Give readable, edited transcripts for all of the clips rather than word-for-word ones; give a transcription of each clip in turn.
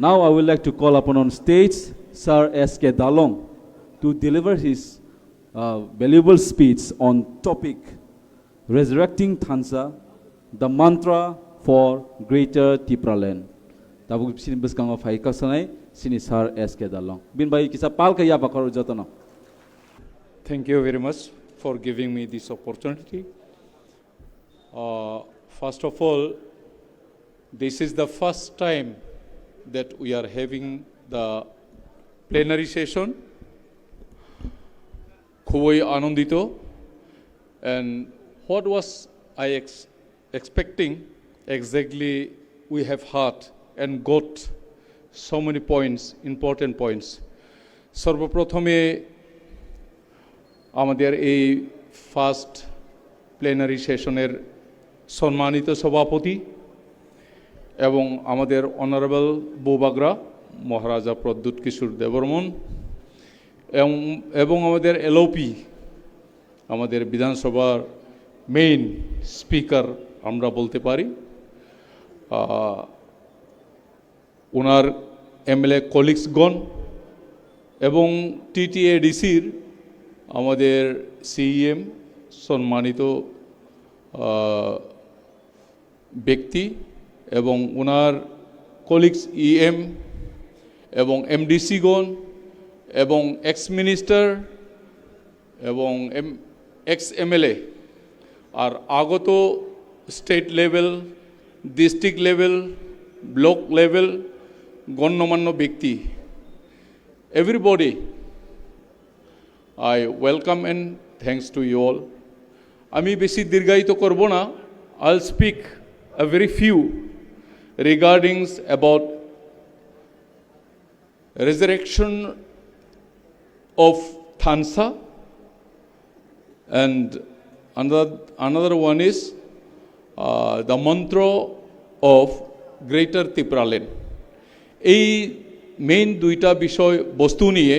Now I would like to call upon on stage Sir S.K. Darlong to deliver his valuable speech on topic Resurrecting Thansa, the mantra for Greater Tipra land. Tabu sini beskango fai kasanai sini Sir S.K. Darlong. Bin bai kisa pal kaya bakar JOTTONO. Thank you very much for giving me this opportunity. First of all, this is the first time that we are having the plenary session. খুবই আনন্দিত, and what was I expecting exactly we have heard and got so many points, important points. সর্বপ্রথমে আমাদের এই first plenary সেশনের সম্মানিত সভাপতি এবং আমাদের অনারেবল বৌবাগরা মহারাজা প্রদ্যুৎ কিশোর দেববর্মন এবং আমাদের এলওপি আমাদের বিধানসভার মেইন স্পিকার আমরা বলতে পারি, ওনার এমএলএ কলিগসগণ এবং টিটিএডিসির আমাদের সিএম সম্মানিত ব্যক্তি এবং ওনার কলিগস ইএম এবং এমডিসিগণ এবং এক্স মিনিস্টার এবং এক্স এমএলএ আর আগত state level, district level, block level গণ্যমান্য ব্যক্তি, everybody, I welcome and thanks to you all. আমি বেশি দীর্ঘায়িত করব না. I'll speak a very few regarding about resurrection of Thansa, and another one is the mantra of Greater Tipra land. এই main দুইটা বিষয় বস্তু নিয়ে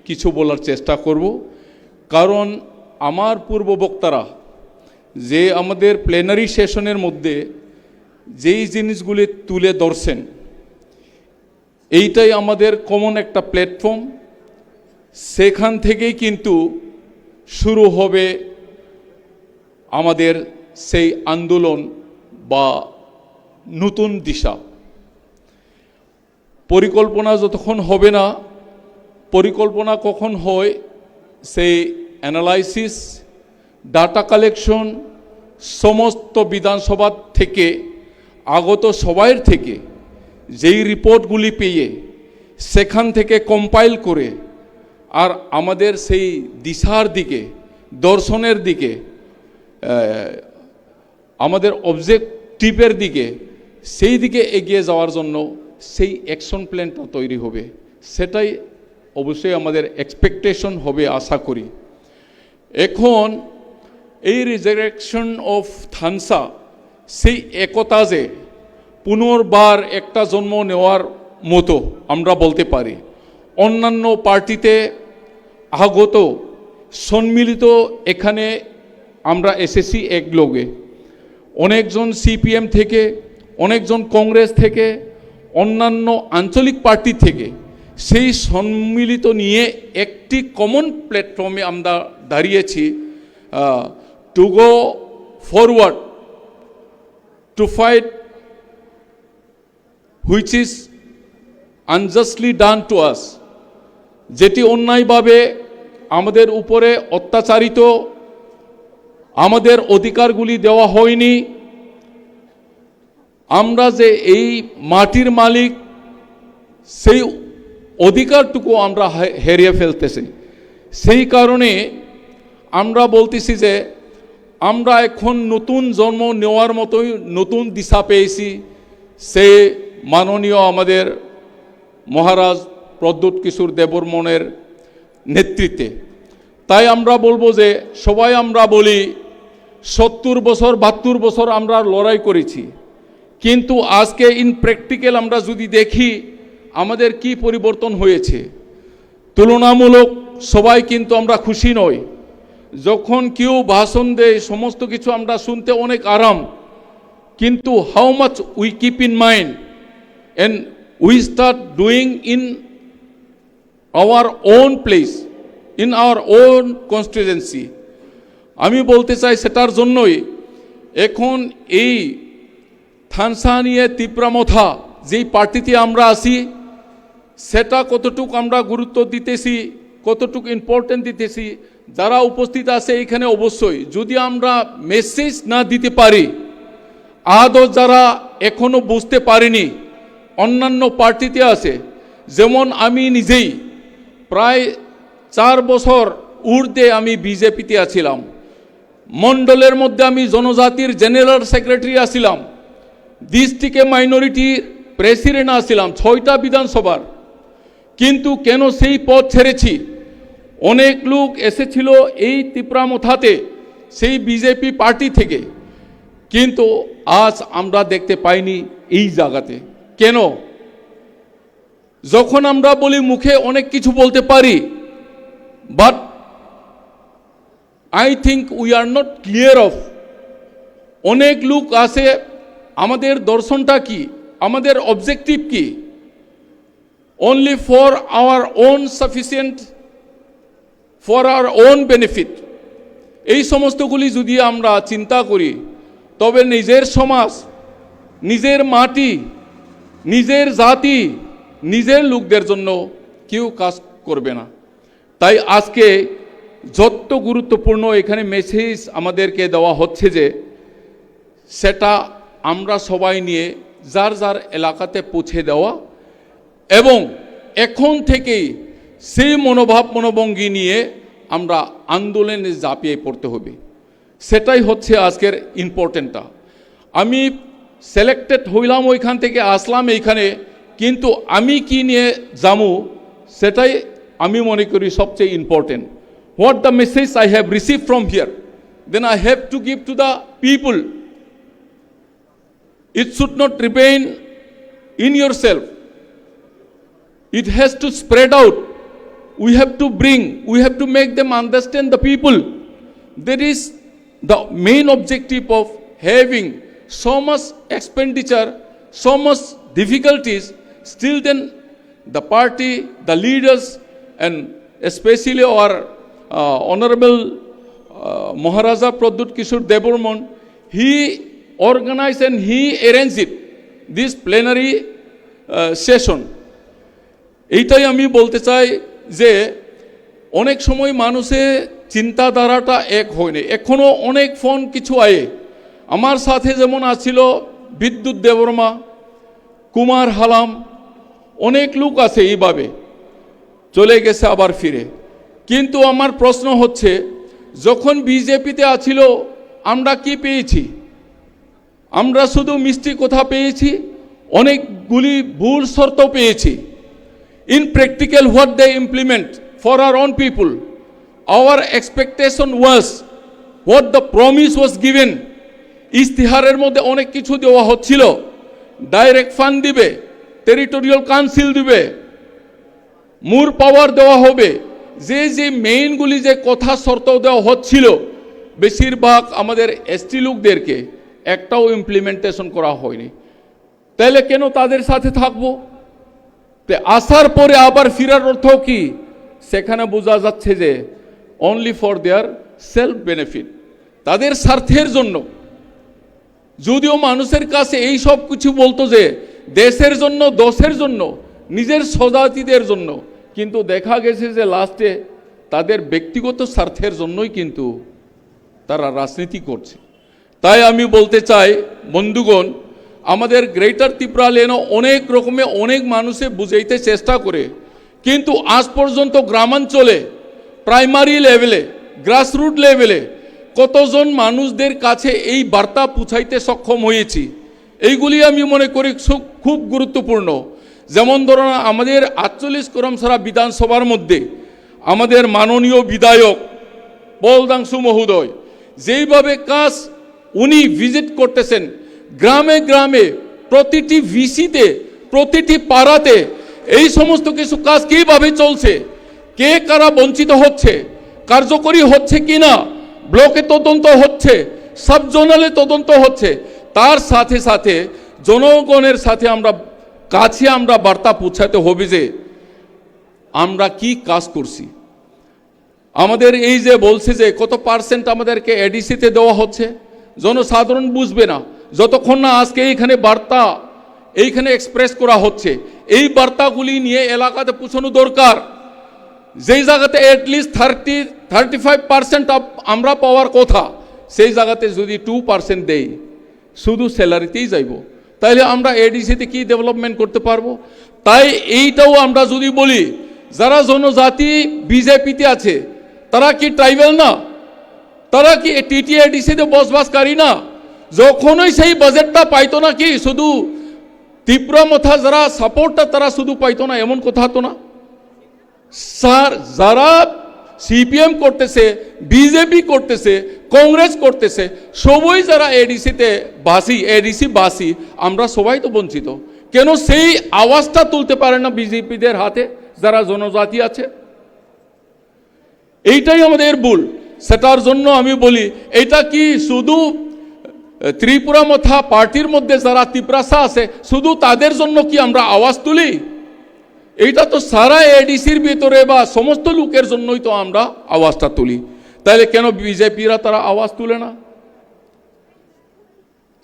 কিছু বলার চেষ্টা করব, কারণ আমার পূর্ব বক্তারা যে আমাদের প্লেনারি সেশনের মধ্যে যেই জিনিসগুলি তুলে ধরছেন, এইটাই আমাদের কমন একটা প্ল্যাটফর্ম। সেখান থেকেই কিন্তু শুরু হবে আমাদের সেই আন্দোলন বা নতুন দিশা। পরিকল্পনা যতক্ষণ হবে না, পরিকল্পনা কখন হয়, সেই অ্যানালাইসিস, ডাটা কালেকশন সমস্ত বিধানসভা থেকে আগত সবাইয়ের থেকে যেই রিপোর্টগুলি পেয়ে সেখান থেকে কম্পাইল করে আর আমাদের সেই দিশার দিকে, দর্শনের দিকে, আমাদের অবজেক্টিভের দিকে, সেই দিকে এগিয়ে যাওয়ার জন্য সেই অ্যাকশন প্ল্যানটা তৈরি হবে। সেটাই অবশ্যই আমাদের এক্সপেকটেশন হবে, আশা করি। এখন এই রিজারেকশন অফ থানসা সেই একতা যে পুনর্বার একটা জন্ম নেওয়ার মতো আমরা বলতে পারি। অন্যান্য পার্টিতে আগত সম্মিলিত এখানে আমরা এসেছি একলগে, অনেকজন সিপিএম থেকে, অনেকজন কংগ্রেস থেকে, অন্যান্য আঞ্চলিক পার্টি থেকে সেই সম্মিলিত নিয়ে একটি কমন প্ল্যাটফর্মে আমরা দাঁড়িয়েছি, to go forward to fight which is unjustly done to us, যেটি অন্যায়ভাবে আমাদের উপরে অত্যাচারিত, আমাদের অধিকারগুলি দেওয়া হয়নি, আমরা যে এই মাটির মালিক সেই অধিকারটুকু আমরা হারিয়ে ফেলতেছি। সেই কারণে আমরা বলতেছি যে আমরা এখন নতুন জন্ম নেওয়ার মতোই নতুন দিশা পেয়েছি সে মাননীয় আমাদের মহারাজ প্রদ্যুৎ কিশোর দেববর্মনের নেতৃত্বে। তাই আমরা বলবো যে সবাই আমরা বলি 70 বছর 72 বছর আমরা লড়াই করেছি, কিন্তু আজকে ইন প্র্যাকটিক্যাল আমরা যদি দেখি আমাদের কি পরিবর্তন হয়েছে, তুলনামূলক সবাই কিন্তু আমরা খুশি নই। যখন কেউ ভাষণ দেয় সমস্ত কিছু আমরা শুনতে অনেক আরাম, কিন্তু how much we keep in mind and we start doing in our own place, in our own constituency. আমি বলতে চাই সেটার জন্যই এখন এই থানসানিয়া তিপ্রা মথা যেই পার্টিতে আমরা আছি সেটা কতটুকু আমরা গুরুত্ব দিতেছি, কতটুকু ইম্পর্টেন্ট দিতেছি, যারা উপস্থিত আছে এখানে অবশ্যই যদি আমরা মেসেজ না দিতে পারি, আদৌ যারা এখনো বুঝতে পারেনি অন্যান্য পার্টিতে আছে, যেমন আমি নিজেই প্রায় 4 বছর ঊর্ধ্বে আমি বিজেপিতে আছিলাম, মণ্ডলের মধ্যে আমি জনজাতির জেনারেল সেক্রেটারি আছিলাম, ডিস্ট্রিক্টে মাইনরিটির প্রেসিডেন্ট আছিলাম 6টা বিধানসভার, কিন্তু কেন সেই পদ ছেড়েছি? অনেক লোক এসেছিল এই তিপ্রা মথাতে সেই বিজেপি পার্টি থেকে, কিন্তু আজ আমরা দেখতে পাইনি এই জায়গাতে। কেন? যখন আমরা বলি মুখে অনেক কিছু বলতে পারি, but I think we are not clear of. অনেক লোক আছে, আমাদের দর্শনটা কি, আমাদের অবজেক্টিভ কি? only for our own sufficient, for our own benefit। এই সমস্তগুলি যদি আমরা চিন্তা করি তবে নিজের সমাজ, নিজের মাটি, নিজের জাতি, নিজের লোকদের জন্য কেউ কাজ করবে না। তাই আজকে যত গুরুত্বপূর্ণ এখানে মেসেজ আমাদেরকে দেওয়া হচ্ছে যে সেটা আমরা সবাই নিয়ে যার যার এলাকাতে পৌঁছে দেওয়া এবং এখন থেকেই সেই মনোভাব মনোভঙ্গি নিয়ে আমরা আন্দোলনে ঝাঁপিয়ে পড়তে হবে। সেটাই হচ্ছে আজকের ইম্পর্টেন্টটা। আমি সিলেক্টেড হইলাম, ওইখান থেকে আসলাম এইখানে, কিন্তু আমি কি নিয়ে যাবো সেটাই আমি মনে করি সবচেয়ে important. What the message I have receive from here, then I have to give to the people. It should not remain in yourself, it has to spread out. We have to bring, we have to make them understand the people. That is the main objective of having so much expenditure, so much difficulties. Still then the party, the leaders, and especially our honorable Maharaja Bidhyutdebbarma, he organized and he arranged it, this plenary session. এইটাই আমি বলতে চাই যে অনেক সময় মানুষের চিন্তাধারাটা এক হয়নি, এখনো অনেক ফোন কিছু আয়ে। আমার সাথে যেমন আছিল বিদ্যুৎ-দেববর্মা, কুমার, হালাম, অনেক লোক আছে এইভাবে চলে গেছে আবার ফিরে। কিন্তু আমার প্রশ্ন হচ্ছে, যখন বিজেপিতে আছিল আমরা কি পেয়েছি? আমরা শুধু মিষ্টি কথা পেয়েছি, অনেকগুলি ভুল শর্ত পেয়েছি। In practical, what they implement for our own people, our expectation was what the promise was given. ইস্তিহারের মধ্যে অনেক কিছু দেওয়া হচ্ছিল, ডাইরেক্ট ফান্ড দিবে, টেরিটোরিয়াল কাউন্সিল দিবে, মোর পাওয়ার দেওয়া হবে, যে যে মেইনগুলি যে কথা শর্ত দেওয়া হচ্ছিল বেশিরভাগ আমাদের এসটি লোকদেরকে একটাও ইমপ্লিমেন্টেশন করা হয়নি। তাহলে কেন তাদের সাথে থাকবো? আসার পরে আবার ফিরার অর্থ কি? সেখানে বোঝা যাচ্ছে যে only for their self benefit, তাদের স্বার্থের জন্য। যদিও মানুষের কাছে এই সব কিছু বলতো যে দেশের জন্য, দশের জন্য, নিজের স্বজাতিদের জন্য, কিন্তু দেখা গেছে যে লাস্টে তাদের ব্যক্তিগত স্বার্থের জন্যই কিন্তু তারা রাজনীতি করছে। তাই আমি বলতে চাই বন্ধুগণ, আমাদের গ্রেটার ত্রিপুরা লেন অনেক রকমে অনেক মানুষে বুঝাইতে চেষ্টা করে, কিন্তু আজ পর্যন্ত গ্রামাঞ্চলে, প্রাইমারি লেভেলে, গ্রাসরুট লেভেলে কতজন মানুষদের কাছে এই বার্তা পৌঁছাইতে সক্ষম হয়েছি, এইগুলি আমি মনে করি খুব গুরুত্বপূর্ণ। যেমন ধরুন আমাদের 48 করমসারা বিধানসভার মধ্যে আমাদের মাননীয় বিধায়ক বলদাংশু মহোদয় যেইভাবে কাজ উনি ভিজিট করতেছেন, গ্রামে গ্রামে, প্রতিটি ভিসিতে, প্রতিটি পাড়াতে এই সমস্ত কিছু কাজ কীভাবে চলছে, কে কারা বঞ্চিত হচ্ছে, কার্যকরী হচ্ছে কিনা, ব্লকে তদন্ত হচ্ছে, সাব জোনালে তদন্ত হচ্ছে, তার সাথে সাথে জনগণের সাথে আমরা কাছে আমরা বার্তা পৌঁছাতে হবে যে আমরা কি কাজ করছি। আমাদের এই যে বলছে যে কত পার্সেন্ট আমাদেরকে এডিসিতে দেওয়া হচ্ছে, জনসাধারণ বুঝবে না যতক্ষণ না আজকে এইখানে বার্তা এইখানে এক্সপ্রেস করা হচ্ছে। এই বার্তাগুলি নিয়ে এলাকাতে পৌঁছানো দরকার। যেই জায়গাতে অ্যাটলিস্ট 35% আমরা পাওয়ার কথা, সেই জায়গাতে যদি 2% দেই, শুধু স্যালারিতেই যাইব, তাইলে আমরা এডিসিতে কি ডেভেলপমেন্ট করতে পারবো? তাই এইটাও আমরা যদি বলি, যারা জনজাতি বিজেপিতে আছে তারা কি ট্রাইবেল না? তারা কি টিটিএডিসিতে বসবাসকারী না? যখনই সেই বাজেটটা পাইতো না, কি শুধু ত্রিপুরা মথা যারা সাপোর্টটা তারা শুধু পাইতো না এমন কথা তো না। স্যার, যারা সিপিএম করতেছে, বিজেপি করতেছে, কংগ্রেস করতেছে, সবই যারা এডিসিতে এডিসি বাসী, আমরা সবাই তো বঞ্চিত। কেন সেই আওয়াজটা তুলতে পারে না বিজেপিদের হাতে যারা জনজাতি আছে? এইটাই আমাদের ভুল। সেটার জন্য আমি বলি, এটা কি শুধু ত্রিপুরা মথা পার্টির মধ্যে যারা তিপ্রাসা আছে শুধু তাদের জন্য কি আমরা আওয়াজ তুলি? এইটা তো সারা এডিসির ভিতরে বা সমস্ত লোকের জন্যই তো আমরা আওয়াজটা তুলি। তাহলে কেন বিজেপিরা তারা আওয়াজ তুলে না?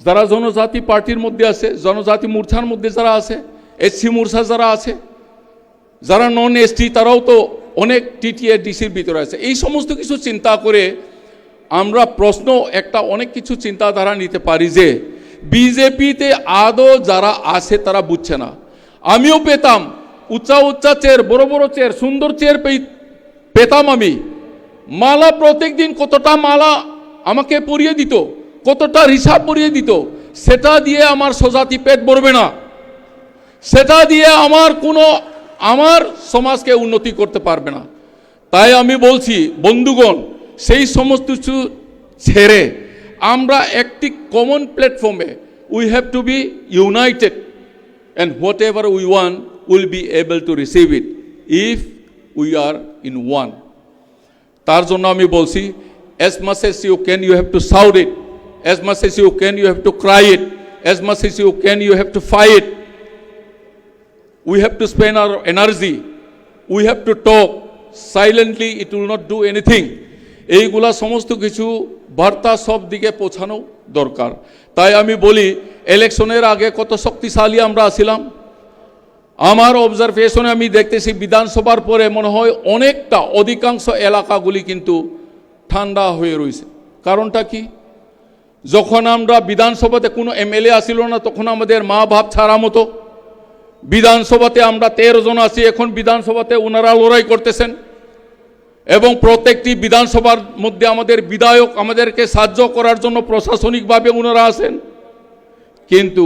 যারা জনজাতি পার্টির মধ্যে আছে, জনজাতি মোর্চার মধ্যে যারা আছে, এসসি মোর্চা যারা আছে, যারা নন এসটি, তারাও তো অনেক টিটিএডিসির ভিতরে আছে। এই সমস্ত কিছু চিন্তা করে আমরা প্রশ্ন একটা অনেক কিছু চিন্তাধারা নিতে পারি যে বিজেপিতে আদৌ যারা আছে তারা বুঝছে না। আমিও পেতাম উচ্চা উচ্চা চেয়ার, বড় বড় চেয়ার, সুন্দর চেয়ার পেতাম আমি। মালা প্রত্যেক দিন কতটা মালা আমাকে পরিয়ে দিত, কতটা হিসাব পরিয়ে দিত, সেটা দিয়ে আমার স্বজাতি পেট ভরবে না, সেটা দিয়ে আমার সমাজকে উন্নতি করতে পারবে না। তাই আমি বলছি বন্ধুগণ, সেই সমস্ত কিছু ছেড়ে আমরা একটি কমন প্ল্যাটফর্মে we have to B United, and whatever we want will be able to receive it if we are in one. তার জন্য আমি বলছি, as much as you can you have to shout it, as much as you can you have to cry it, as much as you can you have to fight. We have to spend our energy, we have to talk silently, it will not do anything. এইগুলা সমস্ত কিছু বার্তা সব দিকে পৌঁছানো দরকার। তাই আমি বলি, ইলেকশনের আগে কত শক্তিশালী আমরা ছিলাম। আমার অবজারভেশনে আমি দেখতেছি বিধানসভার পরে মনে হয় অনেকটা অধিকাংশ এলাকাগুলি কিন্তু ঠান্ডা হয়ে রয়েছে। কারণটা কি? যখন আমরা বিধানসভাতে কোনো এমএলএ আসিল না, তখন আমাদের মা বাপ ছাড়া মতো। বিধানসভাতে আমরা 13 জন আছি, এখন বিধানসভাতে ওনারা লড়াই করতেছেন এবং প্রত্যেকটি বিধানসভার মধ্যে আমাদের বিধায়ক আমাদেরকে সাহায্য করার জন্য প্রশাসনিকভাবে ওনারা আসেন। কিন্তু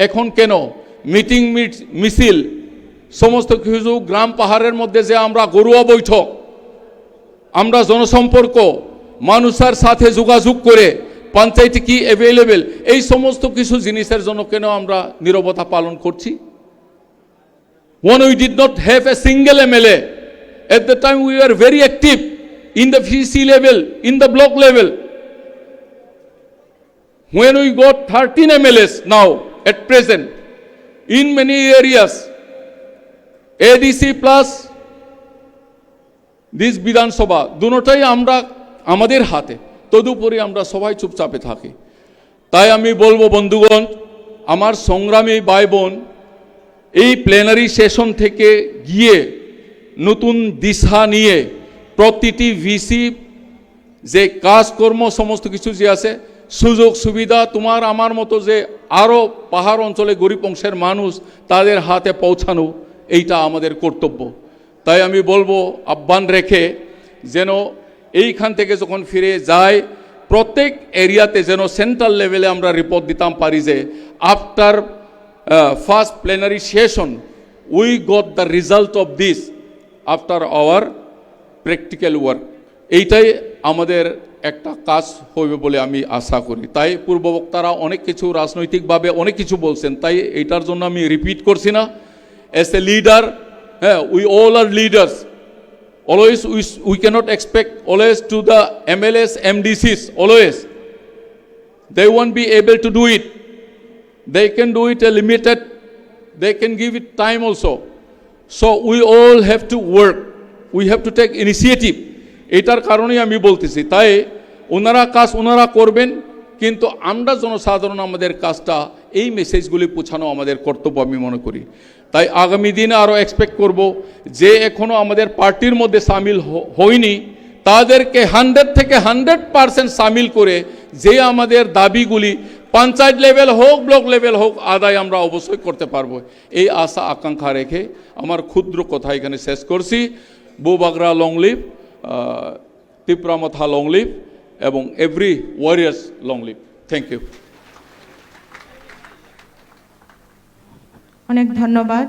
এখন কেন মিটিং মিছিল সমস্ত কিছু গ্রাম পাহাড়ের মধ্যে যে আমরা গরুয়া বৈঠক, আমরা জনসম্পর্ক মানুষের সাথে যোগাযোগ করে পঞ্চায়েতে কি অ্যাভেলেবেল, এই সমস্ত কিছু জিনিসের জন্য কেন আমরা নীরবতা পালন করছি? When we did not have a single MLA, at the time we were very active in the VC level, in the block level. When we got 13 MLAs now at present in many areas, ADC plus this Bidhan Sabha, দুটোটাই আমরা আমাদের হাতে, তদুপরি আমরা সবাই চুপচাপে থাকি। তাই আমি বলবো বন্ধুগণ, আমার সংগ্রামী ভাই বোন, এই প্লেনারি সেশন থেকে গিয়ে নতুন দিশা নিয়ে প্রতিটি ভিসি যে কাজকর্ম সমস্ত কিছু যে আছে, সুযোগ সুবিধা তোমার আমার মতো যে আরও পাহাড় অঞ্চলে গরিব অংশের মানুষ তাদের হাতে পৌঁছানো, এইটা আমাদের কর্তব্য। তাই আমি বলবো আহ্বান রেখে যেন এইখান থেকে যখন ফিরে যায় প্রত্যেক এরিয়াতে যেন সেন্ট্রাল লেভেলে আমরা রিপোর্ট দিতাম পারি যে after first plenary session we got the result of this after our practical work. এইটাই আমাদের একটা কাজ হবে বলে আমি আশা করি। তাই পূর্ববক্তারা অনেক কিছু রাজনৈতিকভাবে অনেক কিছু বলছেন, তাই এইটার জন্য আমি রিপিট করছি না। অ্যাজ এ লিডার, হ্যাঁ, we all are leaders, always we cannot expect always to the MLAs, MDCs, always they won't be able to do it. They can do it a limited they can give it time also. So we all have to work, we have to take initiative. এটার কারণেই আমি বলতেছি, তাই ওনারা কাজ ওনারা করবেন, কিন্তু আমরা জনসাধারণ আমাদের কাজটা এই মেসেজগুলি পৌঁছানো আমাদের কর্তব্য আমি মনে করি। তাই আগামী দিনে আরও এক্সপেক্ট করব যে এখনও আমাদের পার্টির মধ্যে সামিল হয়নি তাদেরকে 100 থেকে 100% সামিল করে যে আমাদের দাবিগুলি পঞ্চায়েত লেভেল হোক, ব্লক লেভেল হোক, আদায় আমরা অবশ্যই করতে পারবো। এই আশা আকাঙ্ক্ষা রেখে আমার ক্ষুদ্র কথা এখানে শেষ করছি। বো Bagra long live, Tipra Motha long live, এবং every warriors long live. Thank you. অনেক ধন্যবাদ।